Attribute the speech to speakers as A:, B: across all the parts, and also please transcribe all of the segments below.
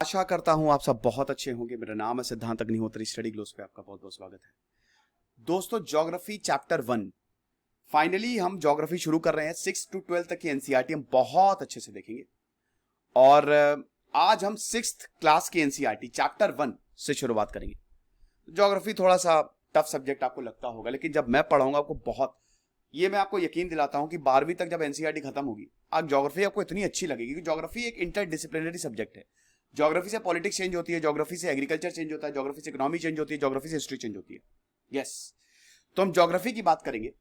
A: आशा करता हूं आप सब बहुत अच्छे होंगे। मेरा नाम है सिद्धांत अग्निहोत्री। स्टडी ग्लोस पे आपका बहुत बहुत स्वागत है। दोस्तों, ज्योग्राफी चैप्टर 1 फाइनली हम ज्योग्राफी शुरू कर रहे हैं। 6 to 12 तक की एनसीईआरटी हम बहुत अच्छे से देखेंगे और आज हम 6th क्लास की एनसीईआरटी चैप्टर 1 से शुरुआत करेंगे। ज्योग्राफी थोड़ा सा टफ सब्जेक्ट आपको लगता होगा, लेकिन जब मैं पढ़ाऊंगा आपको बहुत, ये मैं आपको यकीन दिलाता हूं कि 12वीं तक जब एनसीईआरटी खत्म होगी, आज ज्योग्राफी आपको इतनी अच्छी लगेगी कि ज्योग्राफी एक इंटरडिसिप्लिनरी सब्जेक्ट है। ज्योग्राफी से पॉलिटिक्स चेंज होती है, ज्योग्राफी से एग्रीकल्चर चेंज होता है, ज्योग्राफी से इकोनॉमी चेंज होती है, ज्योग्राफी से हिस्ट्री चेंज होती है। यस, तो हम ज्योग्राफी की बात करेंगे।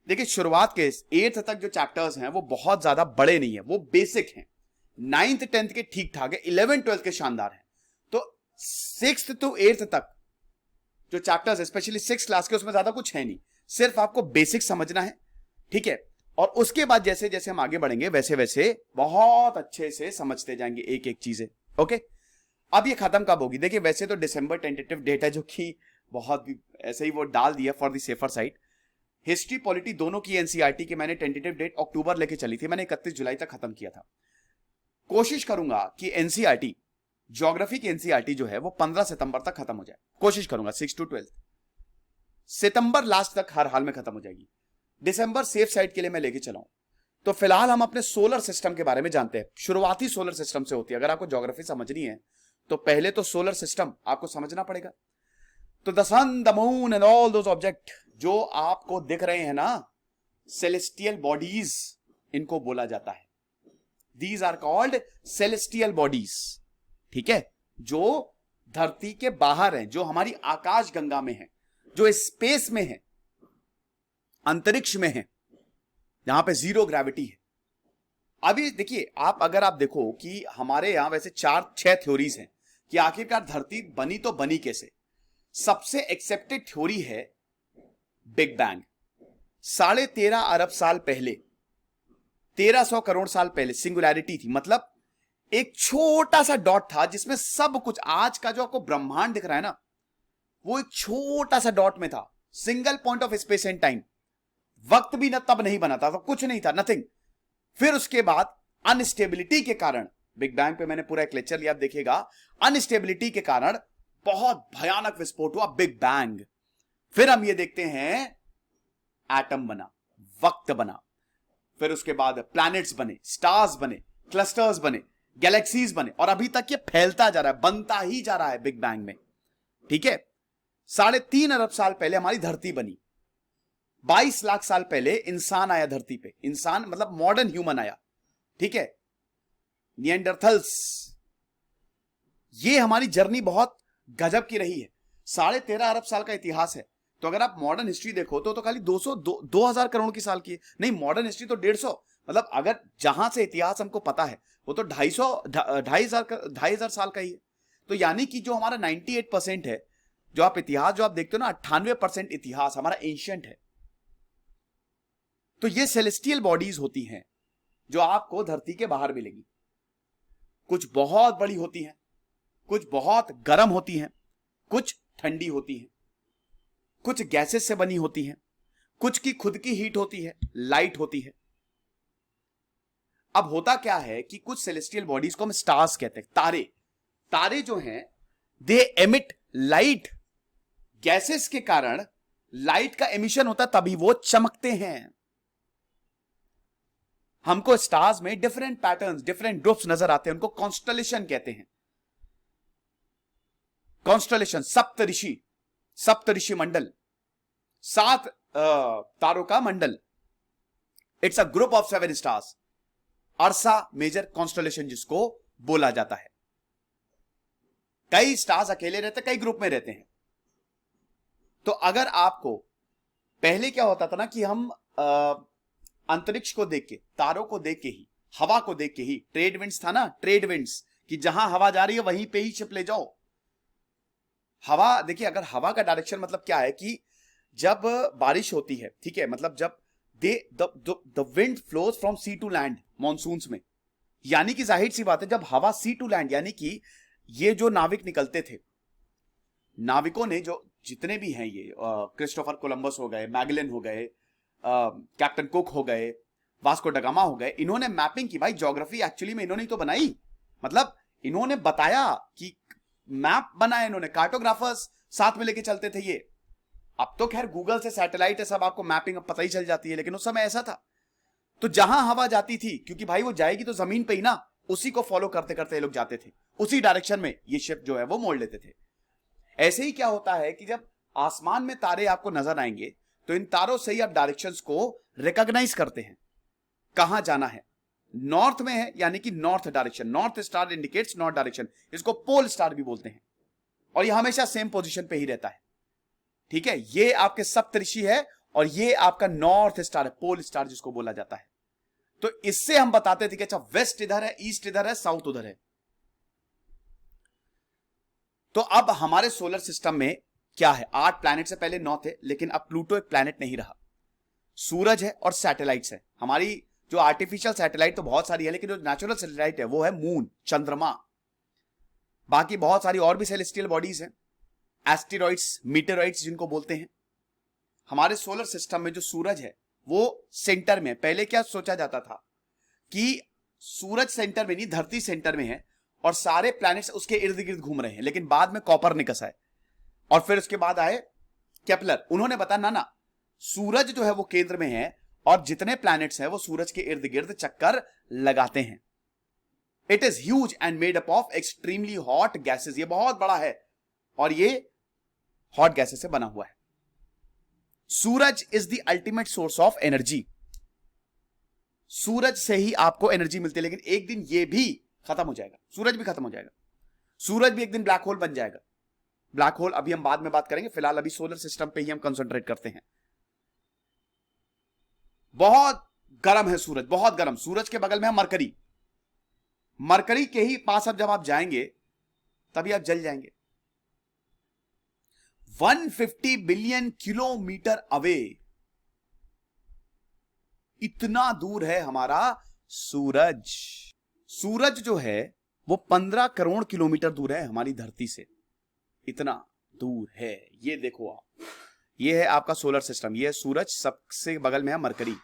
A: देखिए, शुरुआत के 8th तक जो चैप्टर्स हैं वो बहुत ज्यादा बड़े नहीं है, वो बेसिक हैं। 9th 10th के ठीक ठाक है, 11th 12th के शानदार हैं। तो 6th to 8th तक जो चैप्टर्स, स्पेशली 6th क्लास के, उसमें ज्यादा कुछ है नहीं, सिर्फ आपको बेसिक समझना है, ठीक है। और उसके बाद जैसे जैसे हम आगे बढ़ेंगे वैसे वैसे बहुत अच्छे से समझते जाएंगे एक एक चीजें। ओके, अब ये खत्म कब होगी? देखिए, वैसे तो दिसंबर टेंटेटिव डेट है, जो कि बहुत भी ऐसे ही वो डाल दिया for the safer side. History polity दोनों की एनसीईआरटी की मैंने टेंटेटिव डेट अक्टूबर लेके चली थी, मैंने 31 जुलाई तक खत्म किया था। कोशिश करूंगा कि एनसीईआरटी, ज्योग्राफी की एनसीईआरटी जो है वो 15 सितंबर तक खत्म हो जाए। कोशिश करूंगा 6 to 12 सितंबर लास्ट तक हर हाल में खत्म हो जाएगी। दिसंबर सेफ साइड के लिए मैं लेके चलाऊं। तो फिलहाल हम अपने सोलर सिस्टम के बारे में जानते हैं। शुरुआती सोलर सिस्टम से होती है। अगर आपको ज्योग्राफी समझनी है तो पहले तो सोलर सिस्टम आपको समझना पड़ेगा। तो the sun, the moon and all those object जो आपको दिख रहे हैं ना, सेलेस्टियल बॉडीज इनको बोला जाता है। These are called celestial bodies, ठीक है, जो धरती के बाहर हैं, जो हमारी आकाश गंगा में है, जो स्पेस में है, अंतरिक्ष में है, यहां पे जीरो ग्रेविटी है। अभी देखिए, अगर आप देखो कि हमारे यहां वैसे 4-6 थ्योरीज हैं कि आखिरकार धरती बनी तो बनी कैसे। सबसे एक्सेप्टेड थ्योरी है बिग बैंग। 13.5 अरब साल पहले, 1300 करोड़ साल पहले सिंगुलैरिटी थी। मतलब एक छोटा सा डॉट था जिसमें सब कुछ, आज का जो आपको ब्रह्मांड दिख रहा है ना, वो एक छोटा सा डॉट में था। Single point of space and time. वक्त भी ना तब नहीं बना था, तो कुछ नहीं था, नथिंग। फिर उसके बाद अनस्टेबिलिटी के कारण, बिग बैंग पे मैंने पूरा एक लेक्चर लिया, आप देखिएगा। अनस्टेबिलिटी के कारण बहुत भयानक विस्फोट हुआ, बिग बैंग। फिर हम ये देखते हैं, एटम बना, वक्त बना, फिर उसके बाद प्लैनेट्स बने, स्टार्स बने, क्लस्टर्स बने, गैलेक्सीज बने, और अभी तक ये फैलता जा रहा है, बनता ही जा रहा है बिग बैंग में, ठीक है। 3.5 अरब साल पहले हमारी धरती बनी। 22 लाख साल पहले इंसान आया धरती पे। इंसान मतलब मॉडर्न ह्यूमन आया, ठीक है, निएंडरथल्स। ये हमारी जर्नी बहुत गजब की रही है। 13.5 अरब साल का इतिहास है। तो अगर आप मॉडर्न हिस्ट्री देखो तो खाली 2000 करोड़ की साल की है। नहीं, मॉडर्न हिस्ट्री तो 150। मतलब अगर जहां से इतिहास हमको पता है वो तो 2,500 साल का ही है। तो यानी कि जो हमारा 98% है, जो आप इतिहास जो आप देखते हो ना, 98% इतिहास हमारा एंशिएंट है। तो ये सेलेस्टियल बॉडीज होती हैं जो आपको धरती के बाहर मिलेंगी। कुछ बहुत बड़ी होती हैं, कुछ बहुत गर्म होती हैं, कुछ ठंडी होती हैं, कुछ गैसेस से बनी होती हैं, कुछ की खुद की हीट होती है, लाइट होती है। अब होता क्या है कि कुछ सेलेस्टियल बॉडीज को हम स्टार्स कहते हैं, तारे। तारे जो हैं, दे एमिट लाइट। गैसेस के कारण लाइट का एमिशन होता है, तभी वो चमकते हैं। हमको स्टार्स में डिफरेंट पैटर्न्स, डिफरेंट ग्रुप्स नजर आते हैं, उनको कॉन्स्टलेशन कहते हैं। कॉन्स्टलेशन, सप्तऋषि, सप्तऋषि मंडल, 7 तारों का मंडल। It's a group of 7 stars. Ursa Major constellation जिसको बोला जाता है। कई स्टार्स अकेले रहते, कई ग्रुप में रहते हैं। तो अगर आपको, पहले क्या होता था ना कि हम अंतरिक्ष को देख के, तारों को देख के ही, हवा को देख के ही, ट्रेड विंड्स था ना, ट्रेड विंड्स, कि जहां हवा जा रही है वहीं पे ही शिप ले जाओ। हवा, देखिए, अगर हवा का डायरेक्शन मतलब क्या है कि जब बारिश होती है, ठीक है, मतलब जब the wind flows from sea to land monsoons में, यानी कि जाहिर सी बात है, जब हवा सी टू लैंड, यानी कि ये जो नाविक निकलते थे, नाविकों ने, जो जितने भी हैं, ये क्रिस्टोफर कोलंबस हो गए, मैगलन हो गए, कैप्टन कुक हो गए, वास्को डगामा हो गए, इन्होंने मैपिंग की। भाई, ज्योग्राफी एक्चुअली में इन्होंने तो बनाई। मतलब इन्होंने बताया कि मैप बनाया, इन्होंने कार्टोग्राफर्स साथ में लेके चलते थे ये। अब तो खैर गूगल से सैटेलाइट है सब, आपको मैपिंग अब पता ही चल जाती है, लेकिन उस समय ऐसा था। तो जहां हवा जाती थी, क्योंकि भाई वो जाएगी तो जमीन पे ही ना, उसी को फॉलो करते करते ये लोग जाते थे, उसी डायरेक्शन में ये शिप जो है वो मोड़ लेते थे। ऐसे ही क्या होता है कि जब आसमान में तारे आपको नजर आएंगे तो इन तारों से ही आप डायरेक्शंस को रिकॉग्नाइज करते हैं, कहां जाना है। नॉर्थ में है यानी कि north direction, north star indicates north direction, इसको पोल स्टार भी बोलते हैं, और यह हमेशा सेम पोजीशन पे ही रहता है। ठीक है, ये आपके सप्तऋषि है और ये आपका नॉर्थ स्टार है, पोल स्टार जिसको बोला जाता है। तो इससे हम बताते थे कि अच्छा वेस्ट इधर है, ईस्ट इधर है, साउथ उधर है। तो अब हमारे सोलर सिस्टम में क्या है, 8 प्लैनेट से, पहले 9 थे, लेकिन अब प्लूटो एक प्लैनेट नहीं रहा। सूरज है और सैटेलाइट्स है। हमारी जो आर्टिफिशियल सैटेलाइट तो बहुत सारी है, लेकिन जो नेचुरल सैटेलाइट है वो है मून, चंद्रमा। बाकी बहुत सारी और भी सेलेस्टियल बॉडीज हैं, एस्टेरॉइड्स, मीटेरॉइड्स जिनको बोलते हैं। हमारे सोलर सिस्टम में जो सूरज है वो सेंटर में। पहले क्या सोचा जाता था कि सूरज सेंटर में नहीं, धरती सेंटर में है और सारे प्लैनेट्स उसके इर्द गिर्द घूम रहे हैं, लेकिन बाद में कॉपरनिकस आए और फिर उसके बाद आए केपलर। उन्होंने बताया ना, सूरज जो है वो केंद्र में है और जितने प्लैनेट्स हैं वो सूरज के इर्द गिर्द चक्कर लगाते हैं। It is huge and made up of extremely hot gases. ये बहुत बड़ा है और ये हॉट गैसेस से बना हुआ है। सूरज is the ultimate source of energy. सूरज से ही आपको एनर्जी मिलती है, लेकिन एक दिन ये भी खत्म हो जाएगा, सूरज भी खत्म हो जाएगा। सूरज भी एक दिन ब्लैक होल बन जाएगा। ब्लैक होल अभी हम बाद में बात करेंगे, फिलहाल अभी सोलर सिस्टम पे ही हम कंसंट्रेट करते हैं। बहुत गर्म है सूरज, बहुत गर्म। सूरज के बगल में है मरकरी। मरकरी के ही पास अब जब आप जाएंगे तभी आप जल जाएंगे। 150 बिलियन किलोमीटर अवे, इतना दूर है हमारा सूरज। सूरज जो है वो 15 करोड़ किलोमीटर दूर है हमारी धरती से, इतना दूर है। ये देखो आप, ये है आपका सोलर सिस्टम। ये है सूरज, सबसे बगल में है मरकरी,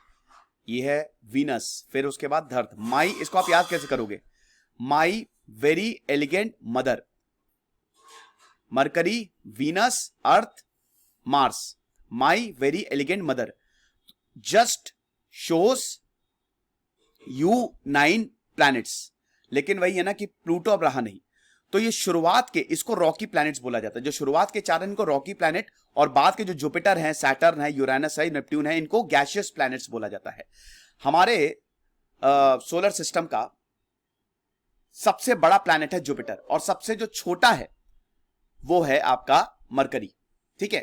A: ये है वीनस, फिर उसके बाद धरत। माई, इसको आप याद कैसे करोगे, my very elegant mother. Mercury, Venus, Earth, Mars, my very elegant mother just shows you 9 planets. लेकिन वही है ना कि प्लूटो अब रहा नहीं, तो ये शुरुआत के, इसको रॉकी प्लैनेट्स बोला जाता है। जो शुरुआत के 4 इनको रॉकी प्लैनेट, और बाद के जो जुपिटर हैं, सैटर्न है, यूरेनस है, नेपट्यून है, इनको गैसियस प्लैनेट्स बोला जाता है। हमारे सोलर सिस्टम का सबसे बड़ा प्लैनेट है जुपिटर और सबसे जो छोटा है वो है आपका मरकरी। ठीक है,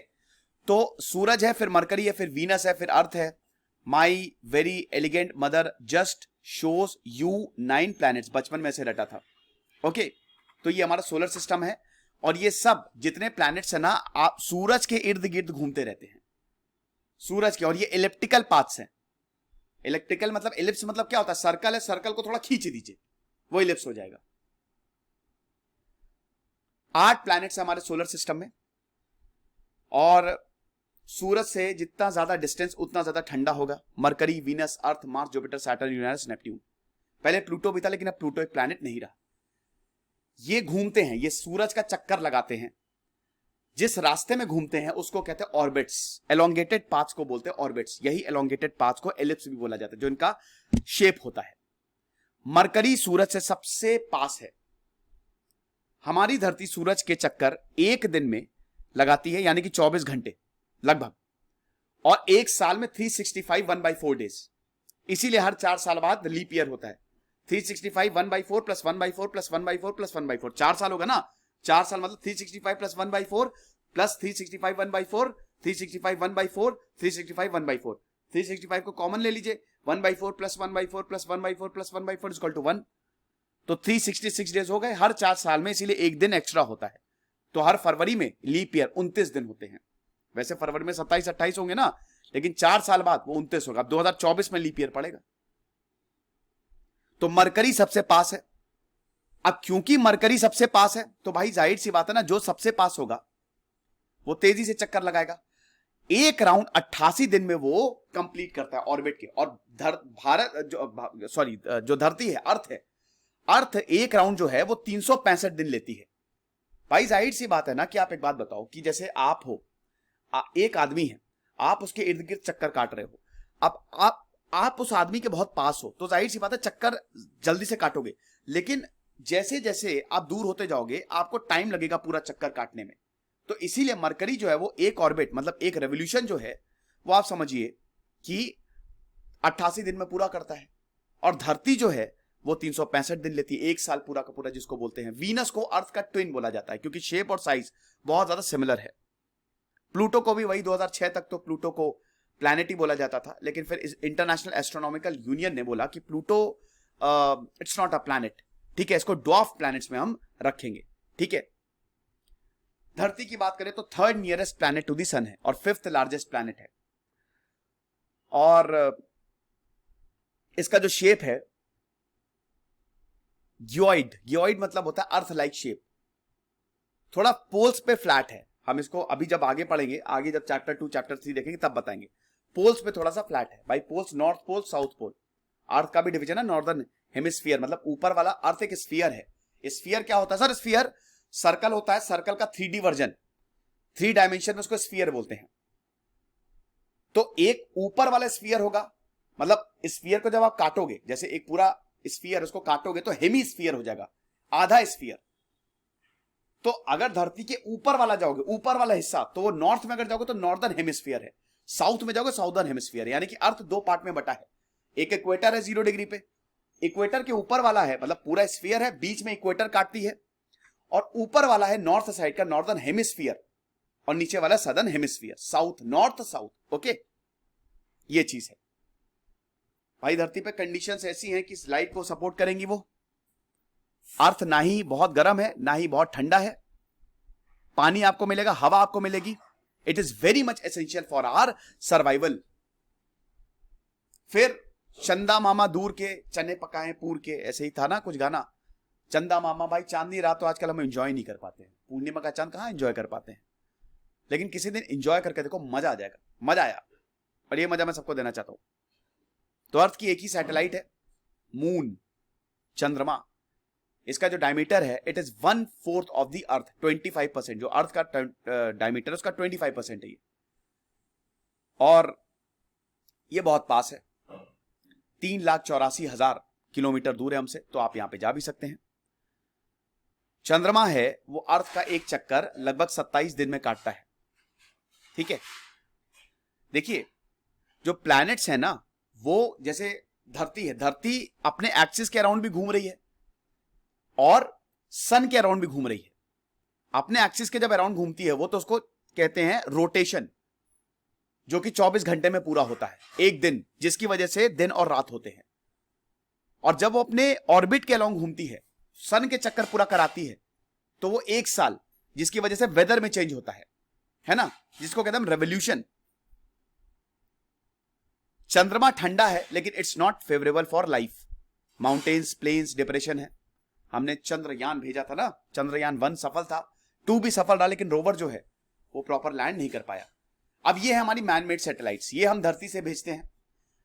A: तो सूरज है, फिर मरकरी है, फिर वीनस है, फिर अर्थ है। My very elegant mother just shows you 9 planets, बचपन में से रटा था। ओके, तो ये हमारा सोलर सिस्टम है और ये सब जितने प्लैनेट्स है ना, आप सूरज के इर्द गिर्द घूमते रहते हैं, सूरज के। और ये इलिप्टिकल पाथ्स हैं। इलिप्टिकल मतलब, इलिप्स मतलब क्या होता है, सर्कल है, सर्कल को थोड़ा खींच दीजिए वो इलिप्स हो जाएगा। 8 प्लैनेट्स हमारे सोलर सिस्टम में, और सूरज से जितना ज्यादा डिस्टेंस उतना ज्यादा ठंडा होगा। Mercury, Venus, Earth, Mars, Jupiter, Saturn, Uranus, Neptune. पहले प्लूटो भी था, लेकिन अब प्लूटो एक प्लैनेट नहीं रहा। ये घूमते हैं, ये सूरज का चक्कर लगाते हैं। जिस रास्ते में घूमते हैं उसको कहते हैं ऑर्बिट्स। एलोंगेटेड पाथ्स को बोलते हैं ऑर्बिट्स। यही एलोंगेटेड पाथ्स को एलिप्स भी बोला जाता है, जो इनका शेप होता है। मरकरी सूरज से सबसे पास है। हमारी धरती सूरज के चक्कर एक दिन में लगाती है, यानी कि 24 घंटे लगभग, और एक साल में 365 1/4 डेज। इसीलिए हर 4 साल बाद लीप ईयर होता है। 365 1/4 प्लस 1/4 प्लस 1/4 प्लस 1/4, 4 साल होगा ना। 4 साल मतलब 365 प्लस 1/4 प्लस 365 1/4, 365 1/4, 365 1/4। 365 को कॉमन ले लीजिए, 1/4 plus 1/4 plus 1/4 plus 1/4 is equal to 1। तो 366 डेज हो गए हर 4 साल में, इसीलिए एक दिन एक्स्ट्रा होता है। तो हर फरवरी में लीप ईयर 29 दिन होते हैं। वैसे फरवरी में 27-28 होंगे ना, लेकिन 4 साल बाद वो 29 होगा। अब 2024 में लीप ईयर पड़ेगा। तो मरकरी सबसे पास है। अब क्योंकि मरकरी सबसे पास है तो भाई जाहिर सी बात है ना, जो सबसे पास होगा वो तेजी से चक्कर लगाएगा। एक राउंड 88 दिन में वो कंप्लीट करता है ऑर्बिट के। और जो धरती है, अर्थ है, अर्थ एक राउंड जो है वो 365 दिन लेती है। भाई जाहिर सी बात है ना कि आप एक बात बताओ कि जैसे आप हो, एक आदमी है, आप उसके इर्द गिर्द चक्कर काट रहे हो, अब आप उस आदमी के बहुत पास हो तो जाहिर सी बात है चक्कर जल्दी से काटोगे, लेकिन जैसे जैसे आप दूर होते जाओगे आपको टाइम लगेगा पूरा चक्कर काटने में। तो इसीलिए मरकरी जो है वो एक ऑर्बिट मतलब एक रेवोल्यूशन जो है वो आप समझिए कि 88 दिन में पूरा करता है, और धरती जो है वो 365 दिन लेती है, एक साल पूरा का पूरा, जिसको बोलते हैं। वीनस को अर्थ का ट्विन बोला जाता है क्योंकि शेप और साइज बहुत ज्यादा सिमिलर है। प्लूटो को भी वही 2006 तक तो प्लूटो को प्लैनेट ही बोला जाता था, लेकिन फिर इंटरनेशनल एस्ट्रोनॉमिकल यूनियन ने बोला कि Pluto it's not a planet, ठीक है, इसको ड्वार्फ प्लैनेट्स में हम रखेंगे, ठीक है। धरती की बात करें तो third nearest planet to the sun है और फिफ्थ लार्जेस्ट प्लैनेट है, और इसका जो शेप है गियोइड मतलब होता है अर्थ लाइक शेप, थोड़ा पोल्स पे फ्लैट है। हम इसको अभी जब आगे पढ़ेंगे, आगे जब चैप्टर 2 चैप्टर 3 देखेंगे तब बताएंगे। पोल्स पे थोड़ा सा फ्लैट है भाई, poles north pole south pole, earth का भी डिवीजन है नॉर्दर्न हेमिस्फीयर, मतलब ऊपर वाला अर्थ एक स्फीयर है। स्फीयर क्या होता है सर? स्फीयर सर्कल होता है, सर्कल का 3D वर्जन, 3 डायमेंशन में उसको स्फीयर बोलते हैं। तो एक ऊपर वाला स्फीयर होगा, मतलब स्फीयर को जब आप काटोगे, जैसे एक पूरा स्फीयर उसको काटोगे तो हेमी स्फीयर हो जाएगा, आधा स्फीयर। तो अगर धरती के ऊपर वाला जाओगे, ऊपर वाला हिस्सा, तो वो नॉर्थ में अगर जाओगे तो नॉर्दर्न हेमिस्फीयर है, साउथ में जाओगे साउदर्न हेमिस्फीयर है, यानी कि अर्थ 2 पार्ट में बटा है। एक इक्वेटर है 0 डिग्री पे, इक्वेटर के ऊपर वाला है मतलब पूरा स्फीयर है, बीच में इक्वेटर काटती है, और ऊपर वाला है नॉर्थ साइड का नॉर्दर्न हेमिस्फीयर, और नीचे वाला southern hemisphere, south north south, okay, ये चीज है भाई। धरती पे कंडीशंस ऐसी हैं कि लाइट को सपोर्ट करेंगी वो। अर्थ ना ही बहुत गर्म है ना ही बहुत ठंडा है, पानी आपको मिलेगा, हवा आपको मिलेगी। It is very much essential for our survival. फिर चंदा मामा दूर के चने पकाए पूर के, ऐसे ही था ना कुछ गाना, चंदा मामा। भाई चांदनी रात तो आजकल हम एंजॉय नहीं कर पाते हैं, पूर्णिमा का चांद कहां एंजॉय कर पाते हैं, लेकिन किसी दिन एंजॉय करके देखो, मजा आ जाएगा। मजा आया, और ये मजा मैं सबको देना चाहता हूं। तो अर्थ की एक ही सैटेलाइट है, मून, चंद्रमा। इसका जो डायमीटर है it is 1/4 of the earth, 25%, जो अर्थ का डायमीटर उसका 25% है ये, और ये बहुत पास है, 3,84,000 किलोमीटर दूर है हमसे, तो आप यहां पे जा भी सकते हैं। चंद्रमा है वो अर्थ का एक चक्कर लगभग 27 दिन में काटता है, ठीक है। देखिए जो प्लैनेट्स है ना, वो जैसे धरती है, धरती अपने एक्सिस के अराउंड भी घूम रही है और सन के अराउंड भी घूम रही है। अपने एक्सिस के जब अराउंड घूमती है वो, तो उसको कहते हैं रोटेशन, जो कि 24 घंटे में पूरा होता है, एक दिन, जिसकी वजह से दिन और रात होते हैं। और जब वो अपने ऑर्बिट के अराउंड घूमती है, सन के चक्कर पूरा कराती है, तो वो एक साल, जिसकी वजह से वेदर में चेंज होता है ना, जिसको कहते हैं रेवोल्यूशन। चंद्रमा ठंडा है लेकिन it's not favourable for life, mountains, plains, depression है। हमने चंद्रयान भेजा था ना, चंद्रयान 1 सफल था, 2 भी सफल रहा, लेकिन रोवर जो है वो प्रॉपर लैंड नहीं कर पाया। अब ये है हमारी मैनमेड सैटेलाइट्स, ये हम धरती से भेजते हैं,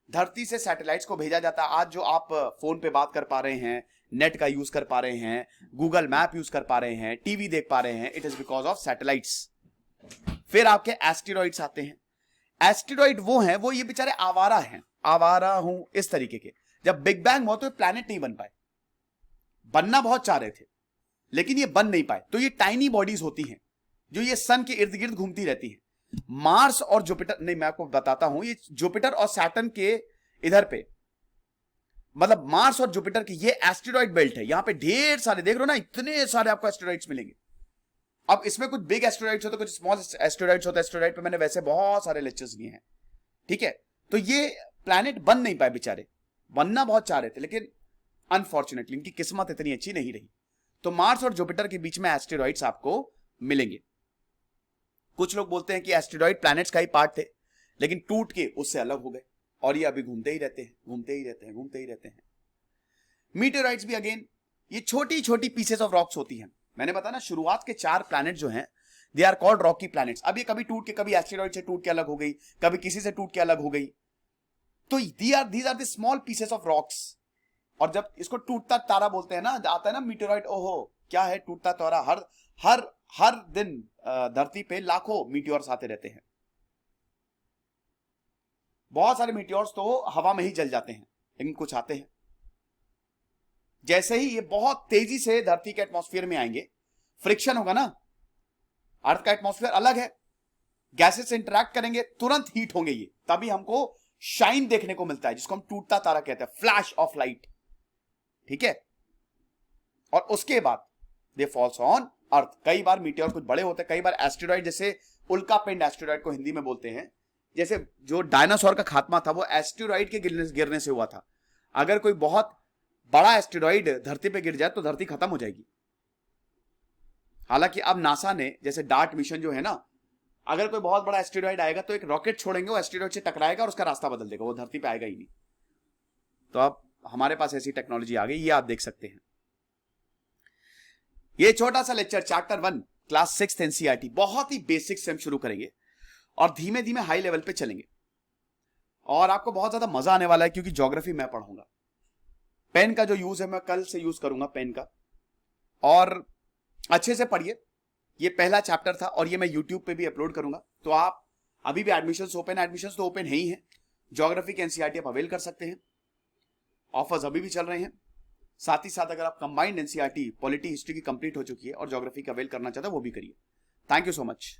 A: धरती से सैटेलाइट्स को भेजा जाता है। आज जो आप फोन पे बात कर पा रहे हैं, नेट का यूज कर पा रहे हैं, गूगल मैप यूज कर पा रहे हैं, टीवी देख पा रहे हैं, it is because of satellites. फिर आपके एस्टेरॉइड्स आते हैं। एस्टेरॉइड वो हैं, वो ये बेचारे आवारा हैं, आवारा हूं इस तरीके के। जब बिग बैंग हुआ तो प्लैनेट नहीं बन पाए, बनना बहुत चाह रहे थे लेकिन ये बन नहीं पाए। तो ये टाइनी बॉडीज होती हैं जो ये सन के इर्द गिर्द घूमती रहती हैं। मार्स और जुपिटर, नहीं मैं आपको बताता हूं, ये जुपिटर और सैटर्न के इधर पे, मतलब मार्स और जुपिटर की ये एस्टेरॉइड बेल्ट है, यहां पे ढेर सारे, देख रहे हो ना, इतने सारे आपको एस्टेरॉइड्स मिलेंगे। अब इसमें कुछ बिग एस्टेरॉइड्स होते हैं, कुछ स्मॉल एस्टेरॉइड्स होते हैं। एस्टेरॉइड पे मैंने वैसे बहुत सारे लेक्चर्स दिए हैं, ठीक है। तो ये प्लैनेट बन नहीं पाए बेचारे, बनना बहुत चाह रहे थे लेकिन अनफॉर्चुनेटली इनकी किस्मत इतनी अच्छी नहीं रही। तो मार्स और जुपिटर के बीच में एस्टेरॉइड्स आपको मिलेंगे। कुछ लोग बोलते हैं कि एस्टेरॉइड प्लैनेट्स का ही पार्ट थे लेकिन टूट के उससे अलग हो गए, और ये अभी घूमते ही रहते हैं, घूमते ही रहते हैं, घूमते ही रहते हैं। मीटेराइट्स भी अगेन ये छोटी छोटी पीसेस ऑफ रॉक्स होती हैं। मैंने बताया ना, शुरुआत के 4 प्लैनेट जो हैं they are called rocky planets. अब ये कभी टूट के, कभी एस्टेरॉइड से टूट के अलग हो गई, कभी किसी से टूट के अलग हो गई। तो these are the small pieces of rocks और जब इसको टूटता तारा बोलते हैं ना, आता है ना मीटेरॉइड, ओहो क्या है टूटता तारा, हर हर हर दिन धरती पे लाखों मीटियोर्स आते रहते हैं। बहुत सारे मीटियोर्स तो हवा में ही जल जाते हैं, लेकिन कुछ आते हैं। जैसे ही ये बहुत तेजी से धरती के एटमॉस्फेयर में आएंगे, फ्रिक्शन होगा ना, अर्थ का एटमॉस्फेयर अलग है, गैसेस से इंटरैक्ट करेंगे, तुरंत हीट होंगे ये, तभी हमको शाइन देखने को मिलता है, जिसको हम टूटता तारा कहते हैं, फ्लैश ऑफ लाइट। ठीक है, और उसके बाद दे फॉल्स ऑन अर्थ। कई बार मीटियोर कुछ बड़े होते हैं, कई बार एस्टेरॉइड, जैसे उल्का पिंड एस्टेरॉइड को हिंदी में बोलते हैं, जैसे जो डायनासोर का खात्मा था वो एस्टेरॉइड के गिरने से हुआ था। अगर कोई बहुत बड़ा एस्टेरॉइड धरती पे गिर जाए तो धरती खत्म हो जाएगी। हालांकि अब नासा ने, जैसे डार्ट मिशन जो है ना, अगर कोई बहुत बड़ा एस्टेरॉइड आएगा तो एक रॉकेट छोड़ेंगे, वो एस्टेरॉइड से टकराएगा और उसका रास्ता बदल देगा, वो धरती पे आएगा ही नहीं। तो अब हमारे पास ऐसी टेक्नोलॉजी आ गई, ये आप देख सकते हैं। ये छोटा सा लेक्चर चैप्टर 1 क्लास 6 एनसीईआरटी, बहुत ही बेसिक से हम शुरू करेंगे और धीमे धीमे हाई लेवल पे चलेंगे, और आपको बहुत ज्यादा मजा आने वाला है, क्योंकि ज्योग्राफी मैं पढ़ाऊंगा। पेन का जो यूज है मैं कल से यूज करूंगा पेन का, और अच्छे से पढ़िए। ये पहला चैप्टर था और ये मैं यूट्यूब पे भी अपलोड करूंगा, तो आप अभी भी एडमिशंस ओपन है, एडमिशंस तो ओपन है ही है, ज्योग्राफी के एनसीईआरटी आप अवेल कर सकते हैं, ऑफर्स अभी भी चल रहे हैं। साथ ही साथ अगर आप कंबाइंड एनसीईआरटी पॉलिटी हिस्ट्री की कंप्लीट हो चुकी है और ज्योग्राफी का अवेल करना चाहते हैं, वो भी करिए। Thank you so much.